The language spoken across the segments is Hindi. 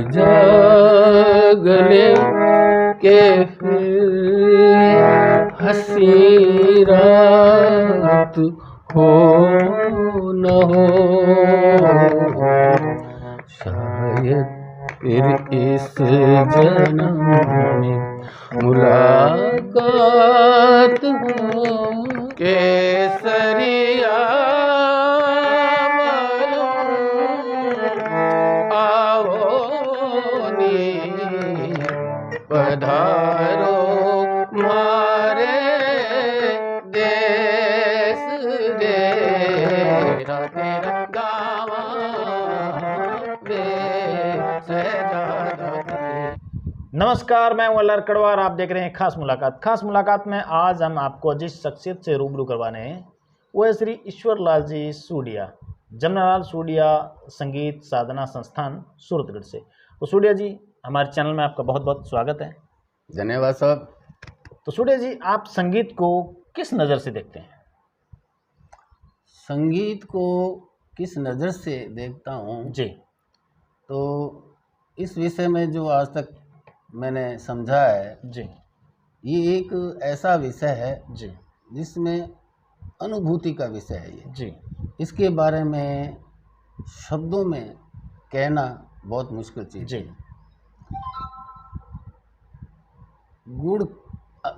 जगले के फिर हंसी रात हो न हो, शायद फिर इस जन्म में मुलाकात हो। केसरिया पधारो मारे देश रे, तेरा गावा नमस्कार, मैं हूं अल्लाह कड़वार। आप देख रहे हैं खास मुलाकात। खास मुलाकात में आज हम आपको जिस शख्सियत से रूबरू करवाने हैं वो है श्री ईश्वर लाल जी सूडिया, जमनालाल सूडिया संगीत साधना संस्थान सूरतगढ़ से। तो सूडिया जी, हमारे चैनल में आपका बहुत बहुत स्वागत है। धन्यवाद साहब। तो सूडिया जी, आप संगीत को किस नज़र से देखते हैं? संगीत को किस नज़र से देखता हूँ जी, तो इस विषय में जो आज तक मैंने समझा है जी, ये एक ऐसा विषय है जी, जिसमें अनुभूति का विषय है। ये जी, इसके बारे में शब्दों में कहना बहुत मुश्किल चीज़ जी, है। गुड़,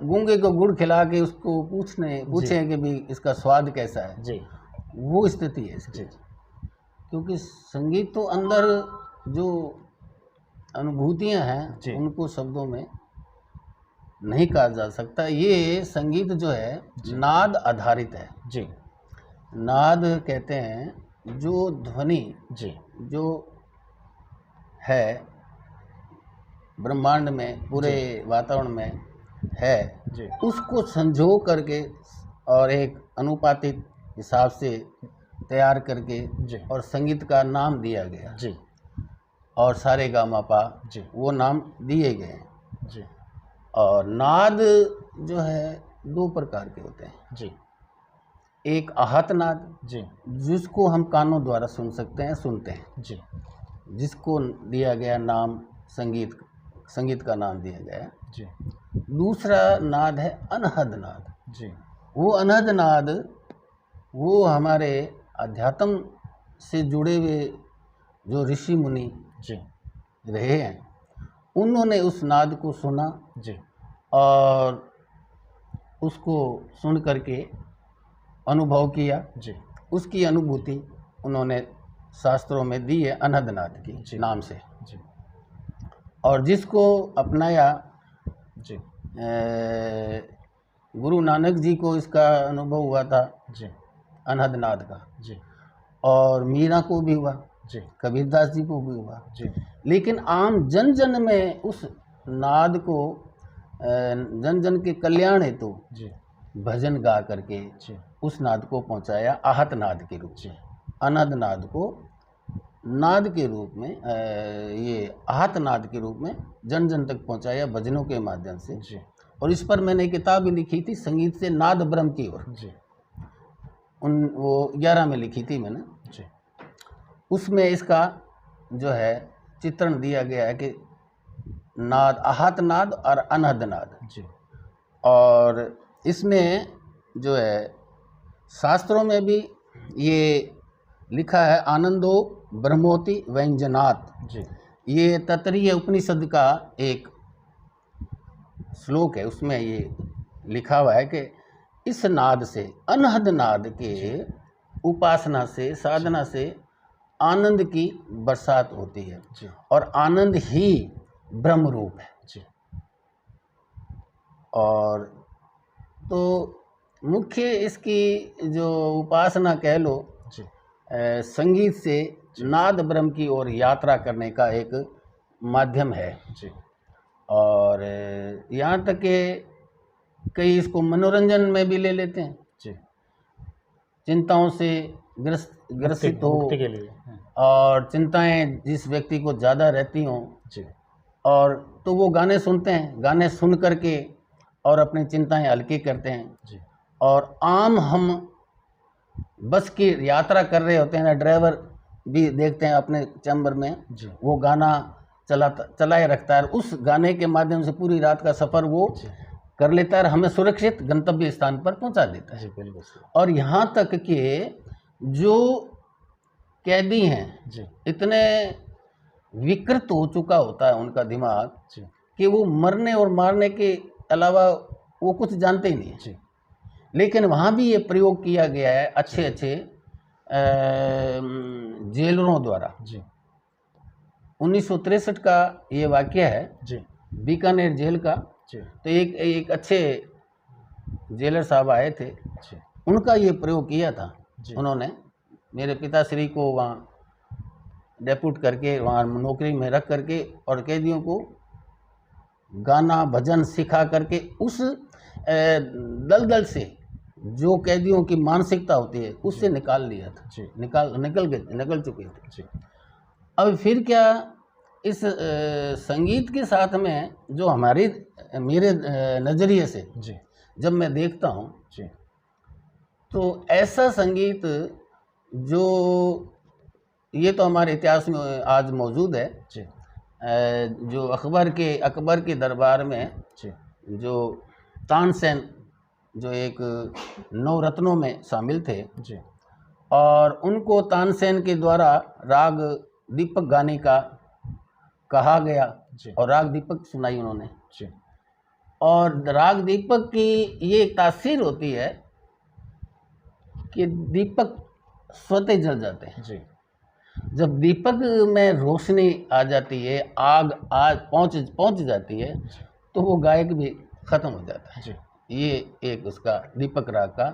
गूंगे को गुड़ खिला के उसको पूछें कि भी इसका स्वाद कैसा है, जी, वो स्थिति है इसकी। जी, क्योंकि संगीत तो अंदर जो अनुभूतियां हैं उनको शब्दों में नहीं कहा जा सकता। ये संगीत जो है नाद आधारित है। जी, नाद कहते हैं जो ध्वनि जी, जो है ब्रह्मांड में, पूरे वातावरण में है, जी, उसको संजो करके और एक अनुपातिक हिसाब से तैयार करके जी, और संगीत का नाम दिया गया। जी, और सारे गा मा पा जी, वो नाम दिए गए। जी, और नाद जो है दो प्रकार के होते हैं। जी, एक आहत नाद, जी, जिसको हम कानों द्वारा सुन सकते हैं, सुनते हैं, जी, जिसको दिया गया नाम संगीत का नाम दिया गया। जी, दूसरा नाद है अनहद नाद। जी, वो अनहद नाद वो हमारे अध्यात्म से जुड़े हुए जो ऋषि मुनि जी, रहे हैं, उन्होंने उस नाद को सुना जी, और उसको सुन करके अनुभव किया। जी, उसकी अनुभूति उन्होंने शास्त्रों में दी है अनहद नाद की नाम से। जी, और जिसको अपनाया, जी, गुरु नानक जी को इसका अनुभव हुआ था जी, अनहद नाद का, जी, और मीरा को भी हुआ, जी, कबीरदास जी को भी हुआ। जी, लेकिन आम जन जन में उस नाद को जन जन के कल्याण हेतु जी, भजन गा करके जी, उस नाद को पहुंचाया आहत नाद के रूप जी, में। अनहद नाद को नाद के रूप में ये आहत नाद के रूप में जन जन तक पहुंचाया भजनों के माध्यम से। जी, और इस पर मैंने किताब भी लिखी थी, संगीत से नाद ब्रह्म की ओर। जी, वो 11 में लिखी थी मैंने। जी, उसमें इसका जो है चित्रण दिया गया है कि नाद, आहत नाद और अनहद नाद। जी, और इसमें जो है शास्त्रों में भी ये लिखा है आनंदो ब्रह्मोति व्यंजनात्। जी, ये तैत्तिरीय उपनिषद का एक श्लोक है, उसमें ये लिखा हुआ है कि इस नाद से, अनहद नाद के उपासना से, साधना से आनंद की बरसात होती है। जी, और आनंद ही ब्रह्म रूप है। जी, और तो मुख्य इसकी जो उपासना कह लो, जी, संगीत से नाद ब्रह्म की ओर यात्रा करने का एक माध्यम है। जी, और यहाँ तक कि कई इसको मनोरंजन में भी ले लेते हैं। जी, चिंताओं से ग्रसित हो मुक्ति के लिए। और चिंताएं जिस व्यक्ति को ज़्यादा रहती हों, जी, और तो वो गाने सुनते हैं, गाने सुन करके और अपनी चिंताएं हल्की करते हैं। जी, और आम हम बस की यात्रा कर रहे होते हैं ना, ड्राइवर भी देखते हैं अपने चैम्बर में, जी, वो गाना चलाए रखता है। उस गाने के माध्यम से पूरी रात का सफ़र वो कर लेता है और हमें सुरक्षित गंतव्य स्थान पर पहुंचा देता है। बिल्कुल। और यहाँ तक कि जो कैदी हैं इतने विकृत हो चुका होता है उनका दिमाग कि वो मरने और मारने के अलावा वो कुछ जानते ही नहीं है। लेकिन वहाँ भी ये प्रयोग किया गया है अच्छे जेलरों द्वारा। 1963 का ये वाक़या है बीकानेर जेल का। तो एक अच्छे जेलर साहब आए थे, उनका ये प्रयोग किया था उन्होंने। मेरे पिताश्री को वहाँ डेप्यूट करके वहाँ नौकरी में रख करके और कैदियों को गाना भजन सिखा करके उस दलदल से जो कैदियों की मानसिकता होती है उससे निकाल लिया था। निकल चुके थे। अब फिर क्या इस संगीत के साथ में जो मेरे नज़रिए से जब मैं देखता हूँ तो ऐसा संगीत जो ये तो हमारे इतिहास में आज मौजूद है। जो अकबर के दरबार में जो तानसेन जो एक नवरत्नों में शामिल थे और उनको तानसेन के द्वारा राग दीपक गाने का कहा गया और राग दीपक सुनाई उन्होंने। और राग दीपक की ये एक तासीर होती है कि दीपक स्वतः जल जाते हैं। जब दीपक में रोशनी आ जाती है, आग पहुंच जाती है तो वो गायक भी ख़त्म हो जाता है। ये एक उसका दीपक राग का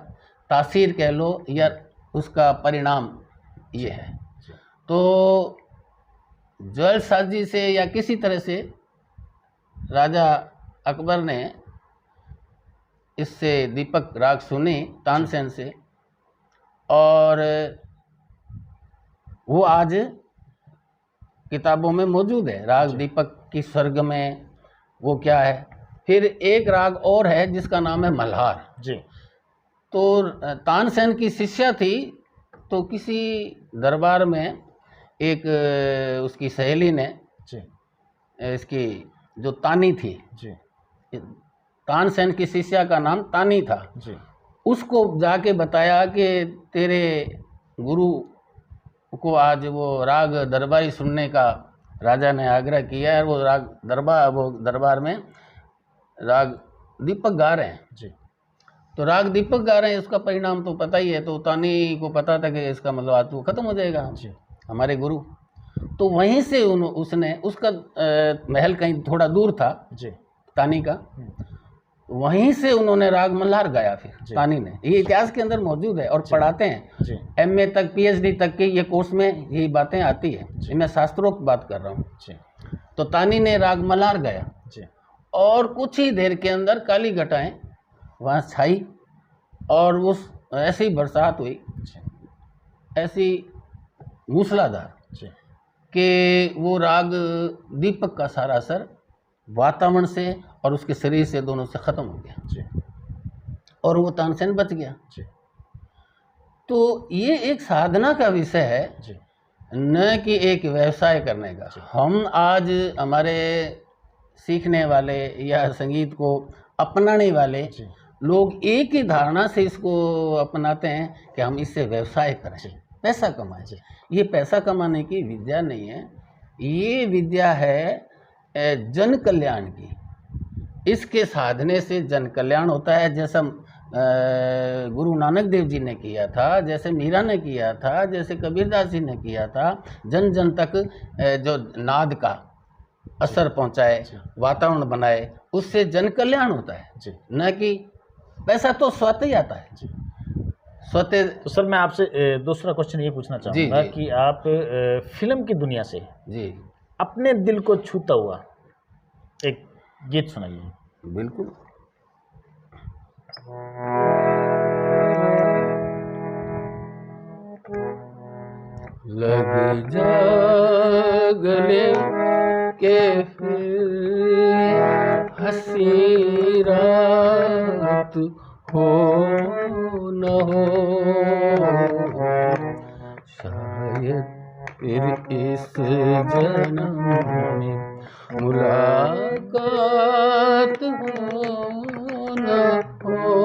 तासीर कह लो या उसका परिणाम ये है। तो जालसाजी से या किसी तरह से राजा अकबर ने इससे दीपक राग सुने तानसेन से और वो आज किताबों में मौजूद है। राग दीपक की स्वर्ग में वो क्या है। फिर एक राग और है जिसका नाम है मल्हार। तो तानसेन की शिष्या थी, तो किसी दरबार में एक उसकी सहेली ने इसकी जो तानी थी, तानसेन की शिष्या का नाम तानी था, उसको जाके बताया कि तेरे गुरु को आज वो राग दरबारी सुनने का राजा ने आग्रह किया है। वो दरबार में राग दीपक गा रहे हैं। तो राग दीपक गा रहे हैं, उसका परिणाम तो पता ही है। तो तानी को पता था कि इसका मतलब आज तो ख़त्म हो जाएगा हमारे गुरु। तो वहीं से उसने उसका महल कहीं थोड़ा दूर था तानी का, वहीं से उन्होंने राग मल्हार गाया फिर तानी ने। ये इतिहास के अंदर मौजूद है और पढ़ाते हैं। एमए तक पीएचडी तक के ये कोर्स में यही बातें आती है। मैं शास्त्रोक्त बात कर रहा हूँ। तो तानी ने राग मल्हार गाया और कुछ ही देर के अंदर काली घटाएं वहाँ छाई और उस ऐसी बरसात हुई, ऐसी मूसलाधार कि वो राग दीपक का सारा असर वातावरण से और उसके शरीर से दोनों से ख़त्म हो गया और वो तानसेन बच गया। तो ये एक साधना का विषय है, न कि एक व्यवसाय करने का। हम आज हमारे सीखने वाले या संगीत को अपनाने वाले लोग एक ही धारणा से इसको अपनाते हैं कि हम इससे व्यवसाय करें, पैसा कमाएं। ये पैसा कमाने की विद्या नहीं है, ये विद्या है जन कल्याण की। इसके साधने से जन कल्याण होता है। जैसा गुरु नानक देव जी ने किया था, जैसे मीरा ने किया था, जैसे कबीरदास जी ने किया था, जन जन तक जो नाद का असर पहुंचाए, वातावरण बनाए, उससे जन कल्याण होता है, न कि पैसा तो स्वतः ही आता है स्वतः। तो सर मैं आपसे दूसरा क्वेश्चन ये पूछना चाहूँगा कि आप फिल्म की दुनिया से अपने दिल को छूता हुआ एक गीत सुनाइए। बिल्कुल। लग जा गले के फिर हंसी रात हो न हो, शायद फिर इस जन्म में मुलाकात हो न हो,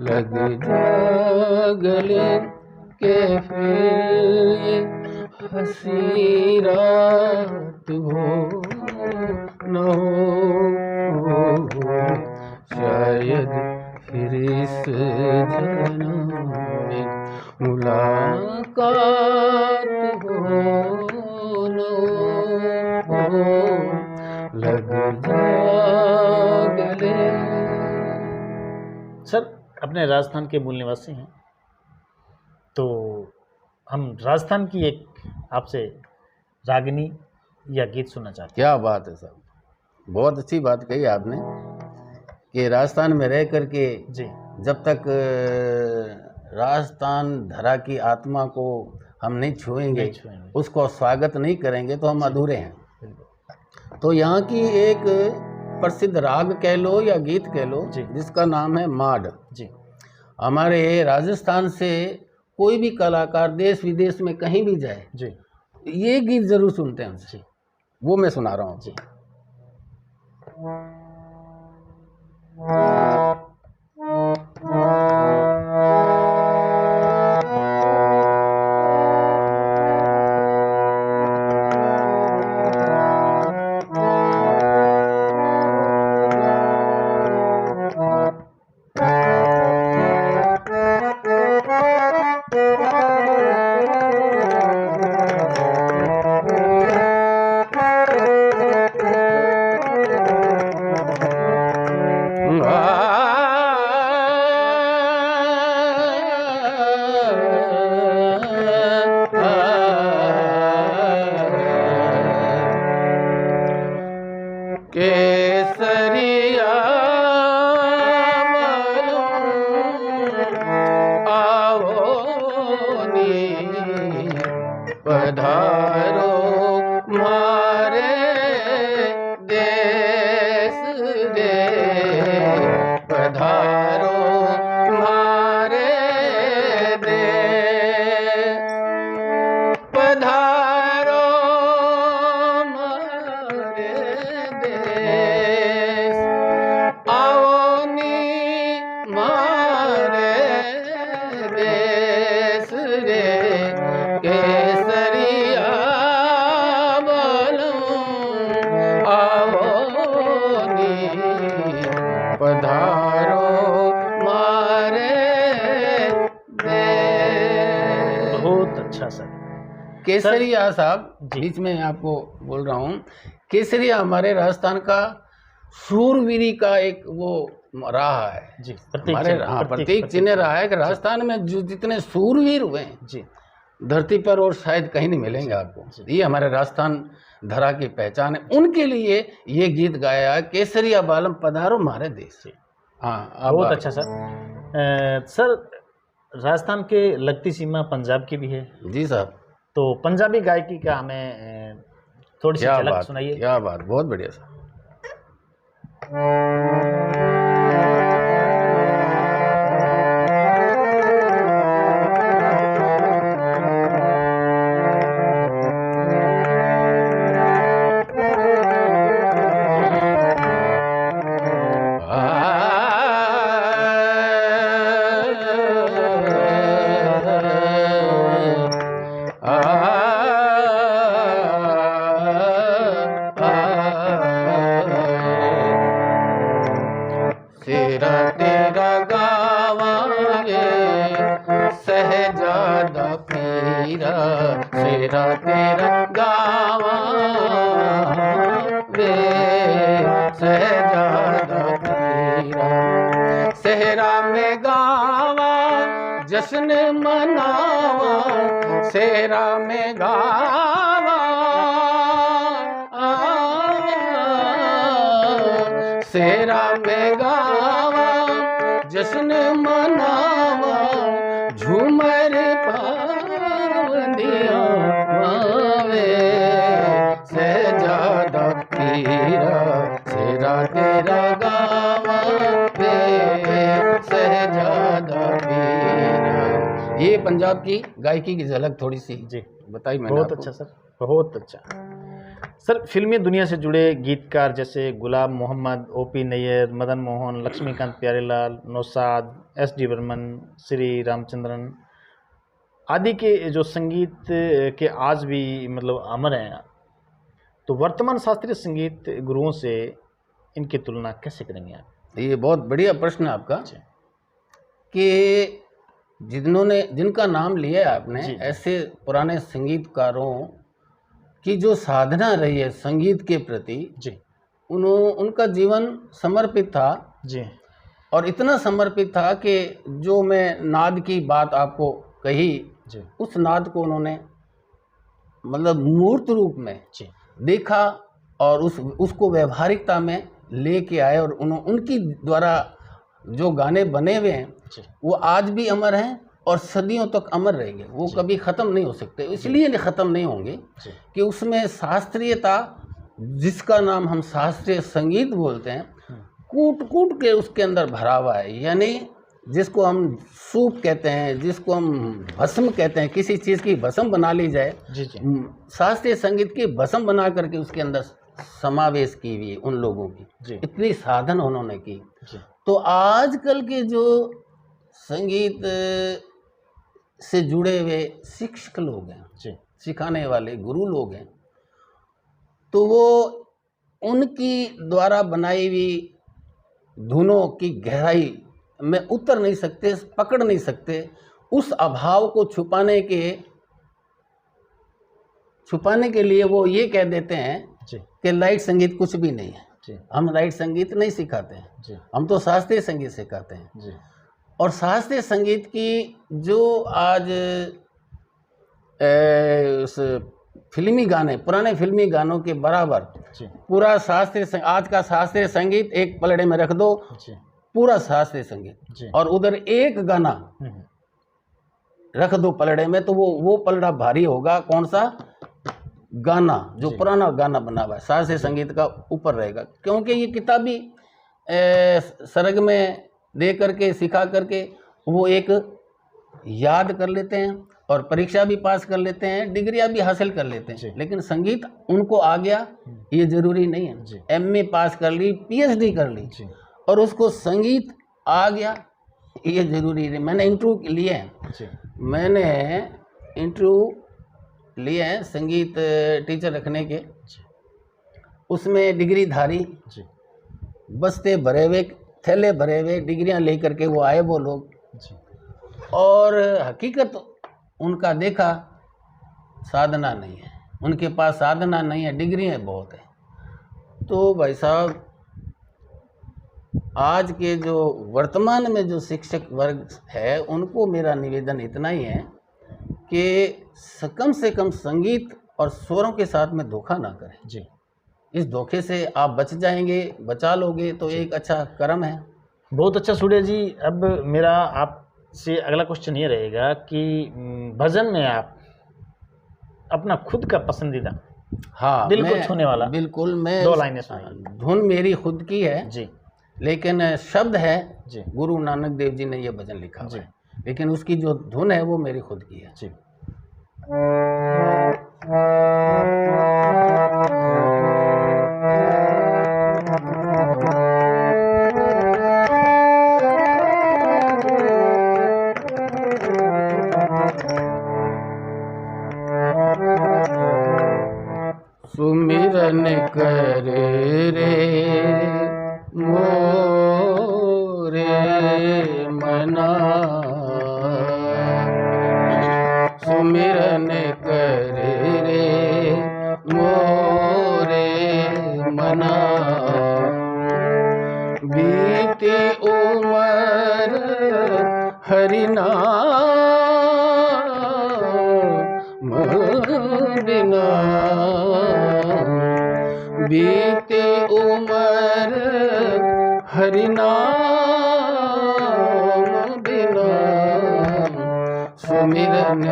लग जा गले के फिर ये हंसी रात हो न हो, शायद फिर इस जन्म में मुलाकात हो न हो, लग जा गले। सर अपने राजस्थान के मूल निवासी हैं, तो हम राजस्थान की एक आपसे रागिनी या गीत सुनना चाहते क्या बात है साहब, बहुत अच्छी बात कही आपने कि राजस्थान में रह करके हैं। जी जब तक राजस्थान धरा की आत्मा को हम नहीं छुएंगे, नहीं छुएंगे। उसको स्वागत नहीं करेंगे तो हम अधूरे हैं। बिल्कुल। तो यहाँ की एक प्रसिद्ध राग कह लो या गीत कह लो जी। जिसका नाम है माड। जी हमारे राजस्थान से कोई भी कलाकार देश विदेश में कहीं भी जाए जी ये गीत जरूर सुनते हैं हमसे। जी वो मैं सुना रहा हूँ जी। केसरिया आओ नी पधारो मारे देश रे, पधारो मारे देश, पधारो मारे देश, आओ नी मारे देश रे, केसरिया आओ नी पधारो मारे देश। बहुत अच्छा सर। केसरिया साहब, जी। बीच में आपको बोल रहा हूँ, केसरिया हमारे राजस्थान का शूरवीरी का एक वो रहा है जी प्रतीक हमारे, चिन्ह, हाँ प्रतीक चिन्ह रहा है कि राजस्थान में जो जितने शूरवीर हुए हैं जी धरती पर और शायद कहीं नहीं मिलेंगे आपको, ये हमारे राजस्थान धरा की पहचान है। उनके लिए ये गीत गाया है, केसरिया बालम पधारो मारे देश से। हाँ बहुत अच्छा सर। सर राजस्थान के लगती सीमा पंजाब की भी है, जी साहब। तो पंजाबी गायकी का हमें थोड़ी सी क्या झलक बात, सुनाइए। क्या बात, बहुत बढ़िया साहब। तेरा तेरा गावांगे सहजादा पीरा, तेरा तेरा गावांगे सहजादा पीरा, सहरा में गावा जश्न मनावा, सहरा में गावा सहरा में गावा जश्न मनावा, झूमर पावंदिया मावे सहजादा पीरा, सेरा तेरा गावा वे सहजादा पीरा। ये पंजाब की गायकी की झलक थोड़ी सी जी बताई मैंने बहुत आपको। अच्छा सर, बहुत अच्छा सर। फिल्मी दुनिया से जुड़े गीतकार जैसे गुलाम मोहम्मद, ओपी नैयर, मदन मोहन, लक्ष्मीकांत प्यारेलाल, नौशाद, एस डी बर्मन, श्री रामचंद्रन आदि के जो संगीत के आज भी मतलब अमर हैं, तो वर्तमान शास्त्रीय संगीत गुरुओं से इनकी तुलना कैसे करेंगे आप? ये बहुत बढ़िया प्रश्न है आपका जी कि जिनका नाम लिया है आपने, जी। ऐसे पुराने संगीतकारों की जो साधना रही है संगीत के प्रति, जी उनका जीवन समर्पित था। जी और इतना समर्पित था कि जो मैं नाद की बात आपको कही, जी उस नाद को उन्होंने मतलब मूर्त रूप में जी देखा और उसको व्यवहारिकता में लेके आए, और उनकी द्वारा जो गाने बने हुए हैं जी वो आज भी अमर हैं और सदियों तक अमर रहेंगे, वो कभी ख़त्म नहीं हो सकते। इसलिए ख़त्म नहीं होंगे जी कि उसमें शास्त्रीयता, जिसका नाम हम शास्त्रीय संगीत बोलते हैं, कूट कूट के उसके अंदर भरा हुआ है। यानी जिसको हम सूप कहते हैं, जिसको हम भस्म कहते हैं, किसी चीज़ की भस्म बना ली जाए, जी जी शास्त्रीय संगीत की भस्म बना करके उसके अंदर समावेश की हुई उन लोगों की, जी इतनी साधन उन्होंने की। जी तो आजकल के जो संगीत से जुड़े हुए शिक्षक लोग हैं, जी सिखाने वाले गुरु लोग हैं, तो वो उनकी द्वारा बनाई हुई धुनों की गहराई में उतर नहीं सकते, पकड़ नहीं सकते। उस अभाव को छुपाने के लिए वो ये कह देते हैं जी कि लाइट संगीत कुछ भी नहीं है, जी हम लाइट संगीत नहीं सिखाते हैं, जी हम तो शास्त्रीय संगीत सिखाते हैं। जी और शास्त्रीय संगीत की जो आज उस फिल्मी गाने, पुराने फिल्मी गानों के बराबर जी पूरा आज का शास्त्रीय संगीत एक पलड़े में रख दो, जी पूरा शास्त्रीय संगीत, जी और उधर एक गाना रख दो पलड़े में, तो वो पलड़ा भारी होगा। कौन सा गाना? जो पुराना गाना बना हुआ है शास्त्रीय संगीत का, ऊपर रहेगा। क्योंकि ये किताबी सरग में दे करके, सिखा करके वो एक याद कर लेते हैं और परीक्षा भी पास कर लेते हैं, डिग्रियां भी हासिल कर लेते हैं, लेकिन संगीत उनको आ गया ये जरूरी नहीं है। एमए पास कर ली, पीएचडी कर ली, और उसको संगीत आ गया ये जरूरी नहीं। मैंने इंटरव्यू लिए हैं, संगीत टीचर रखने के, उसमें डिग्रीधारी बस्ते भरे हुए, थैले भरे हुए डिग्रियां लेकर के वो आए वो लोग, और हकीकत उनका देखा साधना नहीं है, उनके पास साधना नहीं है, डिग्रियां बहुत है। तो भाई साहब, आज के जो वर्तमान में जो शिक्षक वर्ग है, उनको मेरा निवेदन इतना ही है कि कम से कम संगीत और स्वरों के साथ में धोखा ना करें जी। इस धोखे से आप बच जाएंगे, बचा लोगे तो एक अच्छा कर्म है। बहुत अच्छा सूर्या जी। अब मेरा आपसे अगला क्वेश्चन ये रहेगा कि भजन में आप अपना खुद का पसंदीदा, हाँ, दिल को छूने वाला, बिल्कुल, मैं 2 लाइनें सुनाइए। धुन मेरी खुद की है जी, लेकिन शब्द है जी, गुरु नानक देव जी ने ये भजन लिखा हुआ है, लेकिन उसकी जो धुन है वो मेरी खुद की है जी। सुमिरन कर रे मोरे मना, सुमिरन कर रे मोरे मना, बीती उमर हरिनाम बिना, बीते उमर हरिनाम बिना, सुमिरन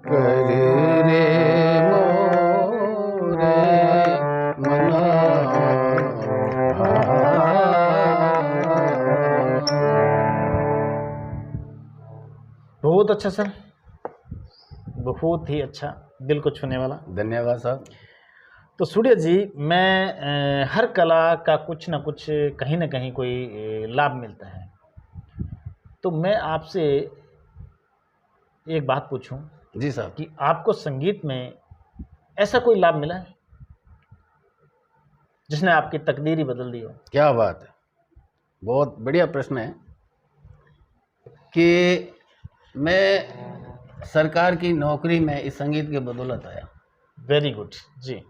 कर रे मोरे मना। बहुत अच्छा सर, बहुत ही अच्छा, दिल को छूने वाला। धन्यवाद साहब। तो सूर्या जी, मैं हर कला का कुछ ना कुछ कहीं ना कहीं कोई लाभ मिलता है, तो मैं आपसे एक बात पूछूं जी साहब। कि आपको संगीत में ऐसा कोई लाभ मिला है जिसने आपकी तकदीर ही बदल दी हो? क्या बात है, बहुत बढ़िया प्रश्न है कि मैं सरकार की नौकरी में इस संगीत के बदौलत आया। वेरी गुड जी।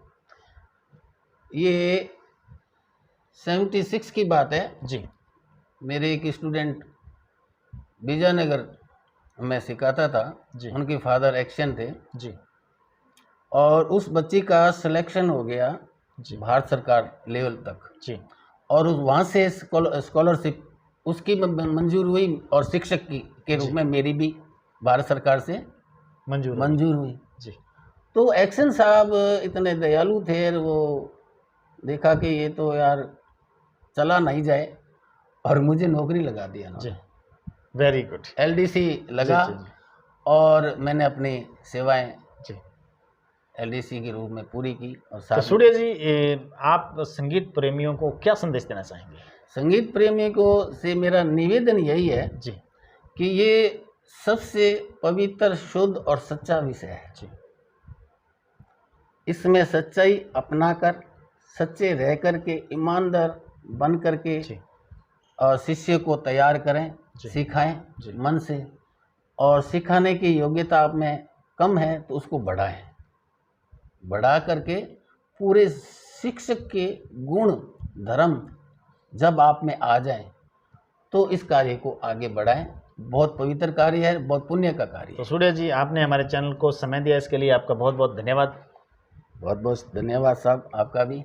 ये 76 की बात है जी। मेरे एक स्टूडेंट विजयनगर में सिखाता था जी। उनके फादर एक्शन थे जी। और उस बच्ची का सिलेक्शन हो गया जी। भारत सरकार लेवल तक जी। और वहाँ से स्कॉलरशिप उसकी मंजूर हुई और शिक्षक की के रूप में मेरी भी भारत सरकार से मंजूर हुई। जी। तो एक्शन साहब इतने दयालु थे, वो देखा कि ये तो यार चला नहीं जाए और मुझे नौकरी लगा दिया ना। जी। Very good. एलडीसी लगा। जी, जी, जी। और मैंने अपनी सेवाएं जी। एलडीसी के रूप में पूरी की। और तो साथ सूर्या जी, आप संगीत प्रेमियों को क्या संदेश देना चाहेंगे? संगीत प्रेमी को से मेरा निवेदन यही है जी। कि ये सबसे पवित्र, शुद्ध और सच्चा विषय है। जी। इसमें सच्चाई अपनाकर, सच्चे रह कर के, ईमानदार बन कर के जी। और शिष्य को तैयार करें, जी। सिखाएं जी। मन से, और सिखाने की योग्यता आप में कम है तो उसको बढ़ाएं, बढ़ा करके पूरे शिक्षक के गुण धर्म जब आप में आ जाएं तो इस कार्य को आगे बढ़ाएं। बहुत पवित्र कार्य है, बहुत पुण्य का कार्य है। तो सूर्या जी, आपने हमारे चैनल को समय दिया, इसके लिए आपका बहुत बहुत धन्यवाद। बहुत बहुत धन्यवाद साहब, आपका भी।